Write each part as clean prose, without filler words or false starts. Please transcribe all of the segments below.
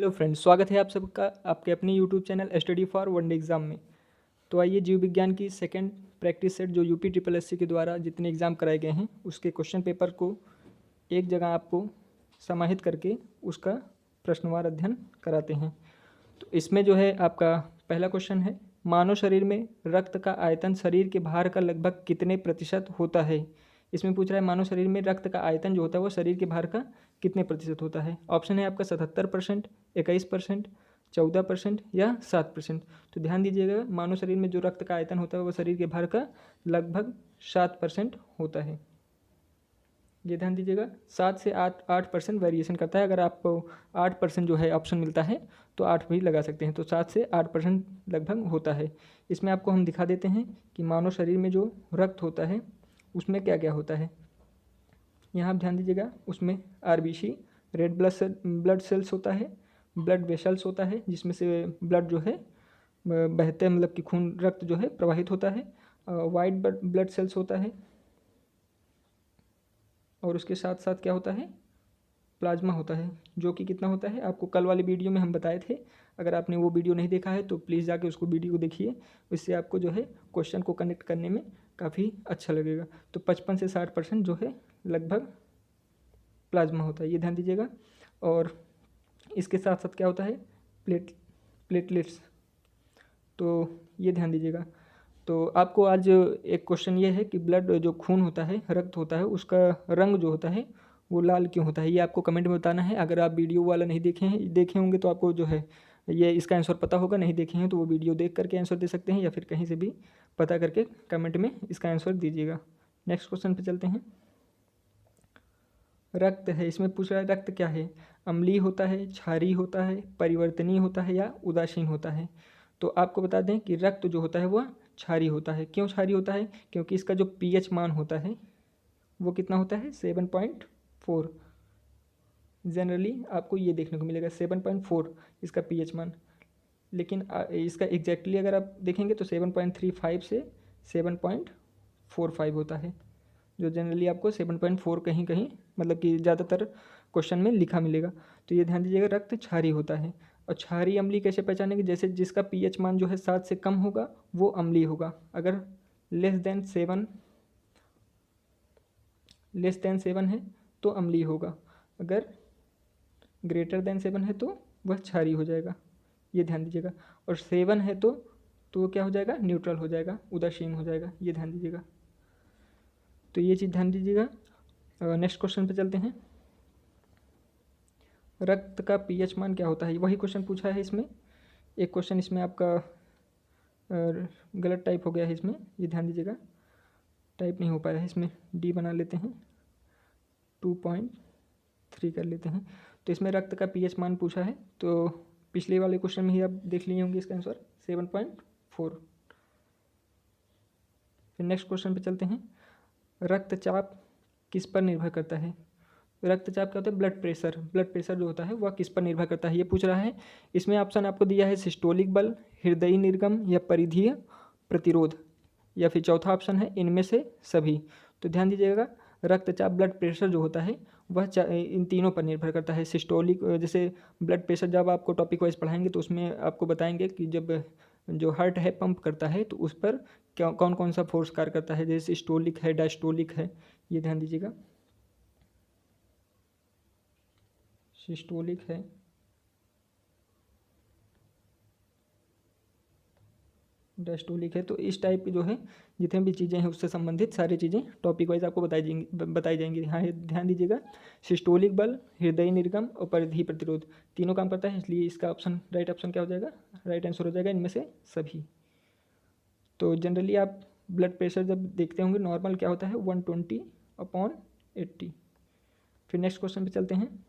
Hello friends, स्वागत है आप सबका आपके अपने YouTube channel study for one day exam में। तो आइए जीव विज्ञान की सेकंड प्रैक्टिस सेट जो यूपी ट्रिपल एससी के द्वारा जितने एग्ज़ाम कराए गए हैं उसके क्वेश्चन पेपर को एक जगह आपको समाहित करके उसका प्रश्नवार अध्ययन कराते हैं। तो इसमें जो है आपका पहला क्वेश्चन है, मानव शरीर में रक्त का आयतन शरीर के भार का लगभग कितने प्रतिशत होता है। इसमें पूछ रहा है मानव शरीर में रक्त का आयतन जो होता है वो शरीर के भार का कितने प्रतिशत होता है। ऑप्शन है आपका 77%, 21%, 14% या 7%। तो ध्यान दीजिएगा, मानव शरीर में जो रक्त का आयतन होता है वो शरीर के भार का लगभग 7% होता है। ये ध्यान दीजिएगा, 7 से 8% वेरिएशन करता है। अगर आपको 8% जो है ऑप्शन मिलता है तो 8 भी लगा सकते हैं। तो 7 से 8% लगभग होता है। इसमें आपको हम दिखा देते हैं कि मानव शरीर में जो रक्त होता है उसमें क्या क्या होता है। यहाँ आप ध्यान दीजिएगा, उसमें आरबीसी रेड ब्लड सेल्स होता है, ब्लड वेसल्स होता है जिसमें से ब्लड जो है बहते मतलब कि खून रक्त जो है प्रवाहित होता है, वाइट ब्लड सेल्स होता है और उसके साथ साथ क्या होता है, प्लाज्मा होता है जो कि कितना होता है आपको कल वाली वीडियो में हम बताए थे। अगर आपने वो वीडियो नहीं देखा है तो प्लीज़ जाके उसको वीडियो को देखिए, इससे आपको जो है क्वेश्चन को कनेक्ट करने में काफ़ी अच्छा लगेगा। तो 55 से 60% जो है लगभग प्लाज्मा होता है, ये ध्यान दीजिएगा। और इसके साथ साथ क्या होता है, प्लेटलेट्स, तो ये ध्यान दीजिएगा। तो आपको आज एक क्वेश्चन ये है कि ब्लड जो खून होता है, रक्त होता है, उसका रंग जो होता है वो लाल क्यों होता है, ये आपको कमेंट में बताना है। अगर आप वीडियो वाला नहीं देखे होंगे तो आपको जो है ये इसका आंसर पता होगा, नहीं देखे हैं तो वो वीडियो देख करके आंसर दे सकते हैं या फिर कहीं से भी पता करके कमेंट में इसका आंसर दीजिएगा। नेक्स्ट क्वेश्चन पे चलते हैं। रक्त है, इसमें पूछ रहा है रक्त क्या है, अम्लीय होता है, क्षारीय होता है, परिवर्तनीय होता है या उदासीन होता है। तो आपको बता दें कि रक्त जो होता है वह क्षारीय होता है। क्यों क्षारीय होता है, क्योंकि इसका जो पीएच मान होता है वो कितना होता है 7.4। जनरली आपको ये देखने को मिलेगा 7.4 इसका पीएच मान, लेकिन इसका एग्जैक्टली अगर आप देखेंगे तो 7.35 से 7.45 होता है, जो जनरली आपको 7.4 कहीं कहीं मतलब कि ज़्यादातर क्वेश्चन में लिखा मिलेगा। तो ये ध्यान दीजिएगा, रक्त क्षारीय होता है। और क्षारीय अम्लीय कैसे पहचानेंगे, जैसे जिसका पीएच मान जो है 7 से कम होगा वो अम्लीय होगा। अगर लेस देन 7 है तो अम्लीय होगा, अगर ग्रेटर देन 7 है तो वह क्षारीय हो जाएगा, ये ध्यान दीजिएगा। और 7 है तो क्या हो जाएगा, न्यूट्रल हो जाएगा, उदासीन हो जाएगा, ये ध्यान दीजिएगा। तो ये चीज़ ध्यान दीजिएगा। नेक्स्ट क्वेश्चन पे चलते हैं। रक्त का पीएच मान क्या होता है, वही क्वेश्चन पूछा है इसमें। एक क्वेश्चन इसमें आपका गलत टाइप हो गया है इसमें, ये ध्यान दीजिएगा, टाइप नहीं हो पाया है इसमें, डी बना लेते हैं, 2.3 कर लेते हैं। तो इसमें रक्त का पीएच मान पूछा है, तो पिछले वाले क्वेश्चन में ही आप देख लिए होंगे इसका आंसर 7.4। फिर नेक्स्ट क्वेश्चन पे चलते हैं। रक्तचाप किस पर निर्भर करता है। रक्तचाप क्या होता है, ब्लड प्रेशर जो होता है वह किस पर निर्भर करता है, ये पूछ रहा है। इसमें ऑप्शन आपको दिया है सिस्टोलिक बल, हृदय निर्गम या परिधीय प्रतिरोध, या फिर चौथा ऑप्शन है इनमें से सभी। तो ध्यान दीजिएगा, रक्तचाप ब्लड प्रेशर जो होता है वह इन तीनों पर निर्भर करता है। सिस्टोलिक जैसे ब्लड प्रेशर जब आपको टॉपिक वाइज पढ़ाएंगे तो उसमें आपको बताएंगे कि जब जो हार्ट है पंप करता है तो उस पर क्या कौन कौन सा फोर्स कार्य करता है, जैसे सिस्टोलिक है, डायस्टोलिक है, ये ध्यान दीजिएगा। सिस्टोलिक है, डायस्टोलिक है। तो इस टाइप की जो है जितने भी चीज़ें हैं उससे संबंधित सारी चीज़ें टॉपिक वाइज आपको बताई जाएंगी। हाँ, ध्यान दीजिएगा, सिस्टोलिक बल, हृदय निर्गम और परिधि प्रतिरोध तीनों काम करता है, इसलिए इसका ऑप्शन राइट ऑप्शन क्या हो जाएगा, राइट आंसर हो जाएगा इनमें से सभी। तो जनरली आप ब्लड प्रेशर जब देखते होंगे नॉर्मल क्या होता है 120/80। फिर नेक्स्ट क्वेश्चन पे चलते हैं।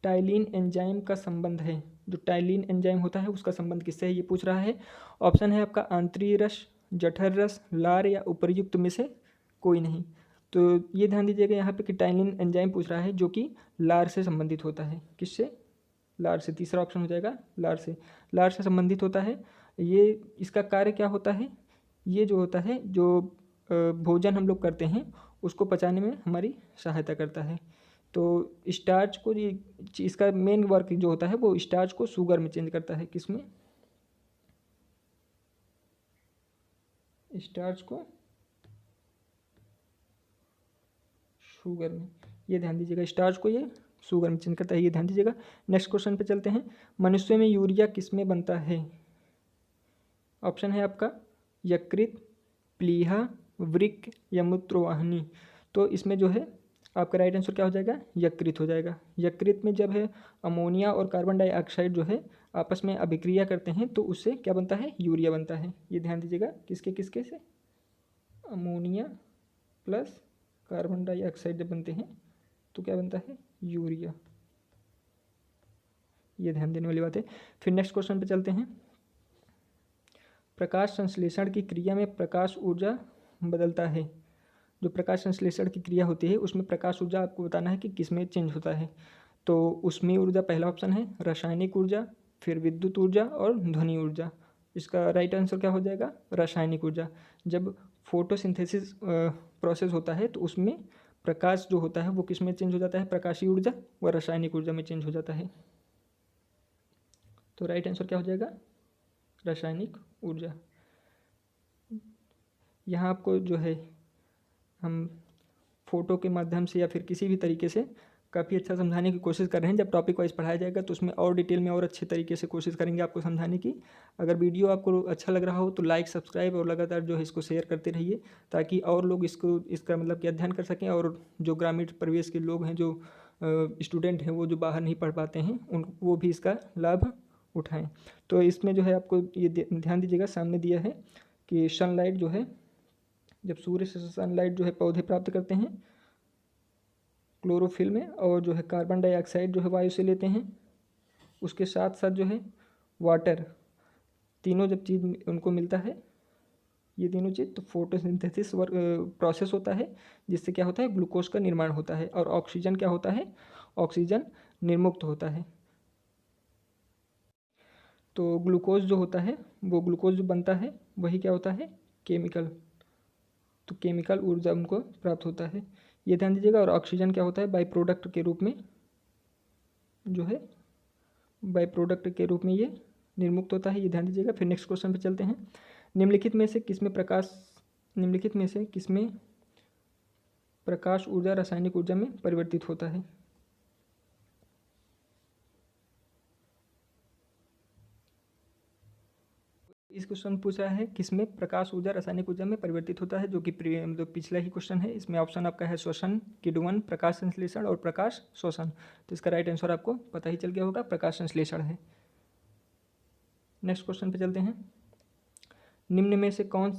टाइलिन एंजाइम का संबंध है, जो टाइलिन एंजाइम होता है उसका संबंध किससे है, ये पूछ रहा है। ऑप्शन है आपका आंतरीय रस, जठर रस, लार या उपर्युक्त में से कोई नहीं। तो ये ध्यान दीजिएगा यहाँ पे कि टाइलिन एंजाइम पूछ रहा है जो कि लार से संबंधित होता है। किससे, लार से, तीसरा ऑप्शन हो जाएगा लार से संबंधित होता है। ये इसका कार्य क्या होता है, ये जो होता है जो भोजन हम लोग करते हैं उसको पचाने में हमारी सहायता करता है। तो स्टार्च को ये इसका मेन वर्क जो होता है वो स्टार्च को शुगर में चेंज करता है। किस में? स्टार्च को शुगर में, ये ध्यान दीजिएगा, स्टार्च को ये शुगर में चेंज करता है, ये ध्यान दीजिएगा। नेक्स्ट क्वेश्चन पे चलते हैं। मनुष्य में यूरिया किस में बनता है? ऑप्शन है आपका यकृत, प्लीहा, वृक्क या मूत्रवाहिनी। तो इसमें जो है आपका राइट आंसर क्या हो जाएगा? यकृत हो जाएगा। यकृत में जब है अमोनिया और कार्बन डाइऑक्साइड जो है आपस में अभिक्रिया करते हैं तो उससे क्या बनता है? यूरिया बनता है। ये ध्यान दीजिएगा, किसके किसके से? अमोनिया प्लस कार्बन डाइऑक्साइड जब बनते हैं तो क्या बनता है? यूरिया। ये ध्यान देने वाली बात है। फिर नेक्स्ट क्वेश्चन पे चलते हैं। प्रकाश संश्लेषण की क्रिया में प्रकाश ऊर्जा बदलता है। जो प्रकाश संश्लेषण की क्रिया होती है उसमें प्रकाश ऊर्जा आपको बताना है कि किस में चेंज होता है। तो उसमें ऊर्जा पहला ऑप्शन है रासायनिक ऊर्जा, फिर विद्युत ऊर्जा और ध्वनि ऊर्जा। इसका राइट आंसर क्या हो जाएगा? रासायनिक ऊर्जा। जब फोटोसिंथेसिस प्रोसेस होता है तो उसमें प्रकाश जो होता है वो किस में चेंज हो जाता है? प्रकाशीय ऊर्जा व रासायनिक ऊर्जा में चेंज हो जाता है। तो राइट आंसर क्या हो जाएगा? रासायनिक ऊर्जा। यहाँ आपको जो है हम फोटो के माध्यम से या फिर किसी भी तरीके से काफ़ी अच्छा समझाने की कोशिश कर रहे हैं। जब टॉपिक वाइज पढ़ाया जाएगा तो उसमें और डिटेल में और अच्छे तरीके से कोशिश करेंगे आपको समझाने की। अगर वीडियो आपको अच्छा लग रहा हो तो लाइक, सब्सक्राइब और लगातार जो है इसको शेयर करते रहिए ताकि और लोग इसका मतलब कि अध्ययन कर सकें और जो ग्रामीण परिवेश के लोग हैं, जो स्टूडेंट हैं, वो जो बाहर नहीं पढ़ पाते हैं, वो भी इसका लाभ उठाएँ। तो इसमें जो है आपको ये ध्यान दीजिएगा, सामने दिया है कि सनलाइट जो है, जब सूर्य से सनलाइट जो है पौधे प्राप्त करते हैं क्लोरोफिल में, और जो है कार्बन डाइऑक्साइड जो है वायु से लेते हैं, उसके साथ साथ जो है वाटर, तीनों जब चीज़ उनको मिलता है, ये तीनों चीज़, तो फोटोसिंथेसिस प्रोसेस होता है जिससे क्या होता है? ग्लूकोज का निर्माण होता है। और ऑक्सीजन क्या होता है? ऑक्सीजन निर्मुक्त होता है। तो ग्लूकोज जो होता है, वो ग्लूकोज जो बनता है वही क्या होता है? केमिकल। तो केमिकल ऊर्जा उनको प्राप्त होता है, ये ध्यान दीजिएगा। और ऑक्सीजन क्या होता है? बाई प्रोडक्ट के रूप में जो है, बाई प्रोडक्ट के रूप में ये निर्मुक्त होता है, ये ध्यान दीजिएगा। फिर नेक्स्ट क्वेश्चन पे चलते हैं। निम्नलिखित में से किसमें प्रकाश ऊर्जा रासायनिक ऊर्जा में परिवर्तित होता है? इस क्वेश्चन पूछा है किसमें प्रकाश ऊर्जा रासायनिक ऊर्जा में परिवर्तित होता है, जो कि मतलब पिछला ही क्वेश्चन है। इसमें ऑप्शन आपका है श्वसन, किण्वन, प्रकाश संश्लेषण और प्रकाश शोषण। तो इसका राइट आंसर आपको पता ही चल गया होगा, प्रकाश संश्लेषण है। नेक्स्ट क्वेश्चन पे चलते हैं। निम्न में से कौन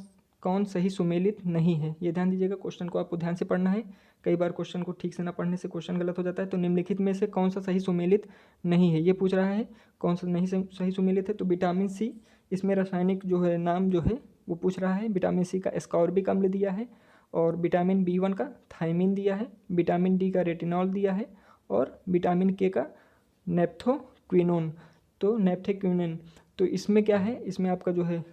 कौन सही सुमेलित नहीं है? ये ध्यान दीजिएगा, क्वेश्चन को आपको ध्यान से पढ़ना है। कई बार क्वेश्चन को ठीक से ना पढ़ने से क्वेश्चन गलत हो जाता है। तो निम्नलिखित में से कौन सा सही सुमेलित नहीं है, ये पूछ रहा है। कौन सा नहीं सही सुमेलित है? तो विटामिन सी, इसमें रासायनिक जो है नाम जो है वो पूछ रहा है। विटामिन सी का एस्कॉर्बिक अम्ल दिया है, और विटामिन B1 का थायमिन दिया है, विटामिन डी का रेटिनॉल दिया है, और विटामिन के का नेप्थोक्विनोन। तो नेप्थोक्विनोन, तो इसमें क्या है? इसमें आपका जो है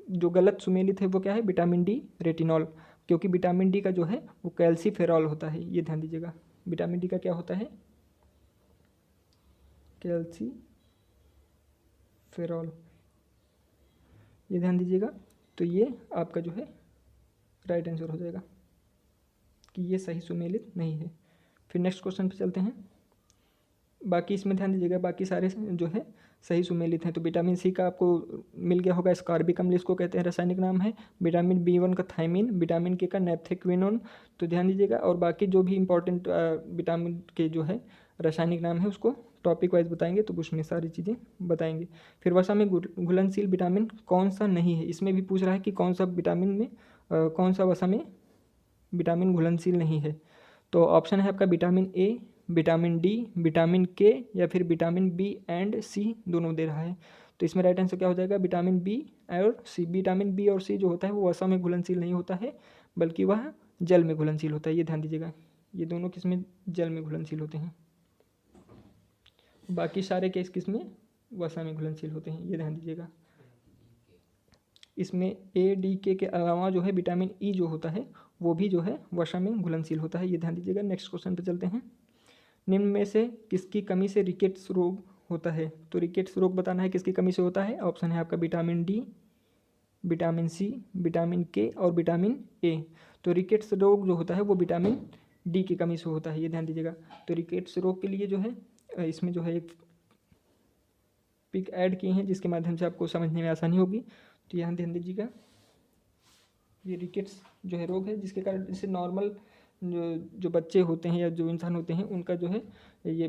जो गलत सुमेलित है वो क्या है? विटामिन डी रेटिनॉल, क्योंकि विटामिन डी का जो है वो कैल्सीफेरॉल होता है, ये ध्यान दीजिएगा। विटामिन डी का क्या होता है? कैल्सीफेरॉल, ये ध्यान दीजिएगा। तो ये आपका जो है राइट आंसर हो जाएगा कि ये सही सुमेलित नहीं है। फिर नेक्स्ट क्वेश्चन पे चलते हैं। बाकी इसमें ध्यान दीजिएगा, बाकी सारे जो है सही सुमेलित हैं। तो विटामिन सी का आपको मिल गया होगा, एस्कॉर्बिक अम्ल इसको कहते हैं, रासायनिक नाम है। विटामिन B1 का थायमिन, विटामिन के का नेप्थोक्विनोन। तो ध्यान दीजिएगा, और बाकी जो भी इंपॉर्टेंट विटामिन के जो है रासायनिक नाम है उसको टॉपिक वाइज बताएंगे, तो उसमें सारी चीज़ें बताएंगे। फिर वसा में घुलनशील विटामिन कौन सा नहीं है? इसमें भी पूछ रहा है कि कौन सा विटामिन में कौन सा वसा में विटामिन घुलनशील नहीं है। तो ऑप्शन है आपका vitamin A, vitamin D, vitamin के या फिर विटामिन बी एंड सी दोनों दे रहा है। तो इसमें राइट आंसर क्या हो जाएगा? विटामिन बी और सी। विटामिन बी और सी जो होता है वो वसा में घुलनशील नहीं होता है, बल्कि वह जल में घुलनशील होता है, ये ध्यान दीजिएगा। ये दोनों किसमें? जल में घुलनशील होते हैं। बाकी सारे केस किसमें? वसा में घुलनशील होते हैं, ये ध्यान दीजिएगा। इसमें A, D, K के अलावा जो है विटामिन ई जो होता है वो भी जो है वसा में घुलनशील होता है, ये ध्यान दीजिएगा। नेक्स्ट क्वेश्चन पे चलते हैं। निम्न में से किसकी कमी से रिकेट्स रोग होता है? तो रिकेट्स रोग बताना है किसकी कमी से होता है। ऑप्शन है आपका vitamin D, vitamin C, vitamin K और विटामिन ए। तो रिकेट्स रोग जो होता है वो विटामिन डी की कमी से होता है, ये ध्यान दीजिएगा। तो रिकेट्स रोग के लिए जो है इसमें जो है एक पिक ऐड किए हैं जिसके माध्यम से आपको समझने में आसानी होगी। तो यहाँ ध्यान दीजिएगा, ये रिकेट्स जो है रोग है जिसके कारण जैसे नॉर्मल जो बच्चे होते हैं या जो इंसान होते हैं उनका जो है ये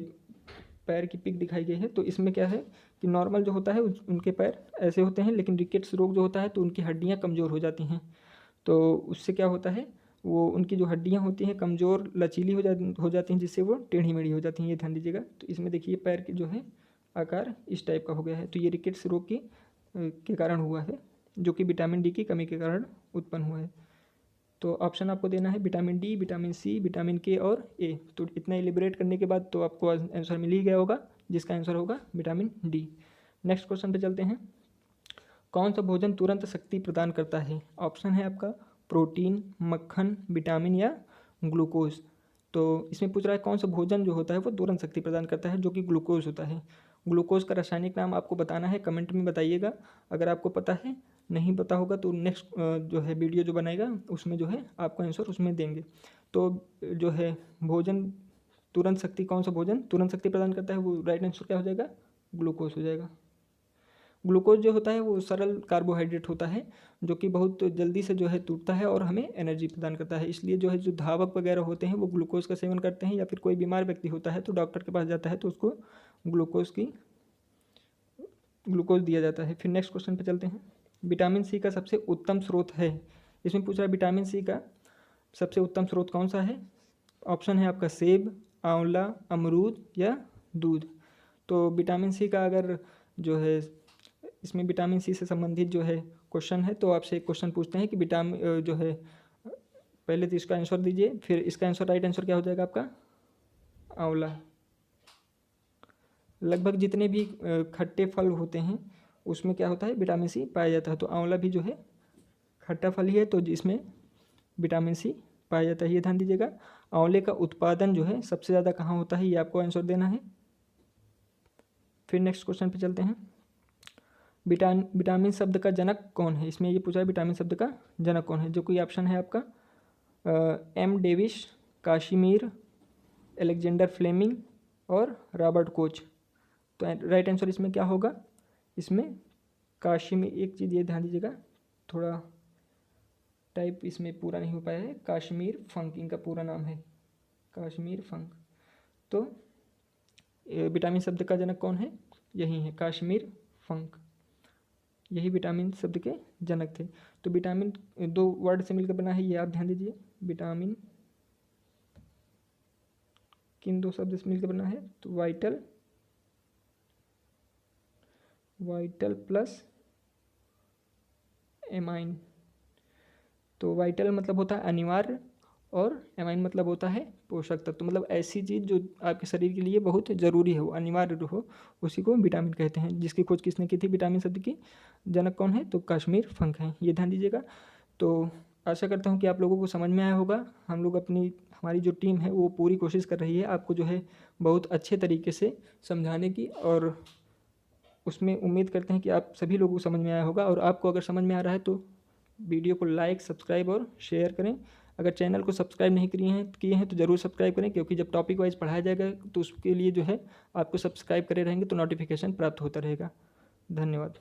पैर की पिक दिखाई गई है। तो इसमें क्या है कि नॉर्मल जो होता है उनके पैर ऐसे होते हैं, लेकिन रिकेट्स रोग जो होता है तो उनकी हड्डियाँ कमज़ोर हो जाती हैं। तो उससे क्या होता है, वो उनकी जो हड्डियाँ होती हैं कमज़ोर लचीली हो जाती हैं, जिससे वो टेढ़ी मेढ़ी हो जाती हैं, ये ध्यान दीजिएगा। तो इसमें देखिए पैर की जो है आकार इस टाइप का हो गया है। तो ये रिकेट्स रोग के कारण हुआ है, जो कि विटामिन डी की कमी के कारण उत्पन्न हुआ है। तो ऑप्शन आपको देना है vitamin D, vitamin C, vitamin K और ए। तो इतना एलिब्रेट करने के बाद तो आपको आंसर मिल ही गया होगा, जिसका आंसर होगा विटामिन डी। नेक्स्ट क्वेश्चन पे चलते हैं। कौन सा भोजन तुरंत शक्ति प्रदान करता है? ऑप्शन है आपका प्रोटीन, मक्खन, विटामिन या ग्लूकोज। तो इसमें पूछ रहा है कौन सा भोजन जो होता है वो तुरंत शक्ति प्रदान करता है, जो कि ग्लूकोज होता है। ग्लूकोज का रासायनिक नाम आपको बताना है, कमेंट में बताइएगा अगर आपको पता है। नहीं पता होगा तो नेक्स्ट जो है वीडियो जो बनाएगा उसमें जो है आपको आंसर उसमें देंगे। तो जो है भोजन तुरंत शक्ति, कौन सा भोजन तुरंत शक्ति प्रदान करता है, वो राइट आंसर क्या हो जाएगा? ग्लूकोज हो जाएगा। ग्लूकोज जो होता है वो सरल कार्बोहाइड्रेट होता है, जो कि बहुत जल्दी से जो है टूटता है और हमें एनर्जी प्रदान करता है। इसलिए जो है जो धावक वगैरह होते हैं वो ग्लूकोज का सेवन करते हैं, या फिर कोई बीमार व्यक्ति होता है तो डॉक्टर के पास जाता है तो उसको ग्लूकोज दिया जाता है। फिर नेक्स्ट क्वेश्चन पे चलते हैं। विटामिन सी का सबसे उत्तम स्रोत है। इसमें पूछ रहा है विटामिन सी का सबसे उत्तम स्रोत कौन सा है? ऑप्शन है आपका सेब, आंवला, अमरूद या दूध। तो विटामिन सी का अगर जो है इसमें विटामिन सी से संबंधित जो है क्वेश्चन है, तो आपसे एक क्वेश्चन पूछते हैं कि विटामिन जो है, पहले तो इसका आंसर दीजिए, फिर इसका आंसर राइट आंसर क्या हो जाएगा आपका? आंवला। लगभग जितने भी खट्टे फल होते हैं उसमें क्या होता है, विटामिन सी पाया जाता है। तो आंवला भी जो है खट्टा फल ही है, तो जिसमें विटामिन सी पाया जाता है, ये ध्यान दीजिएगा। आंवले का उत्पादन जो है सबसे ज़्यादा कहाँ होता है, ये आपको आंसर देना है। फिर नेक्स्ट क्वेश्चन पे चलते हैं। विटामिन शब्द का जनक कौन है? इसमें ये पूछा है विटामिन शब्द का जनक कौन है, जो कोई ऑप्शन है आपका एम डेविस, काशिमीर, अलेक्जेंडर फ्लेमिंग और रॉबर्ट कोच। तो राइट आंसर इसमें क्या होगा? इसमें काशिमीर। एक चीज़ ये ध्यान दीजिएगा, थोड़ा टाइप इसमें पूरा नहीं हो पाया है। काश्मीर फंक इनका पूरा नाम है, काश्मीर फंक। तो विटामिन शब्द का जनक कौन है? यही है काश्मीर फंक, यही विटामिन शब्द के जनक थे। तो विटामिन दो वर्ड से मिलकर बना है, ये आप ध्यान दीजिए। विटामिन किन दो शब्द से मिलकर बना है? तो वाइटल प्लस एमाइन। तो वाइटल मतलब होता है अनिवार्य और एमाइन मतलब होता है पोषक तत्व। तो मतलब ऐसी चीज़ जो आपके शरीर के लिए बहुत ज़रूरी है, वो अनिवार्य हो, उसी को विटामिन कहते हैं। जिसकी खोज किसने की थी विटामिन शब्द की? जनक कौन है? तो काश्मीर फंक है, ये ध्यान दीजिएगा। तो आशा करता हूँ कि आप लोगों को समझ में आया होगा। हम लोग हमारी जो टीम है वो पूरी कोशिश कर रही है आपको जो है बहुत अच्छे तरीके से समझाने की, और उसमें उम्मीद करते हैं कि आप सभी लोगों को समझ में आया होगा। और आपको अगर समझ में आ रहा है तो वीडियो को लाइक, सब्सक्राइब और शेयर करें। अगर चैनल को सब्सक्राइब नहीं किए हैं तो ज़रूर सब्सक्राइब करें, क्योंकि जब टॉपिक वाइज पढ़ाया जाएगा तो उसके लिए जो है आपको सब्सक्राइब करे रहेंगे तो नोटिफिकेशन प्राप्त होता रहेगा। धन्यवाद।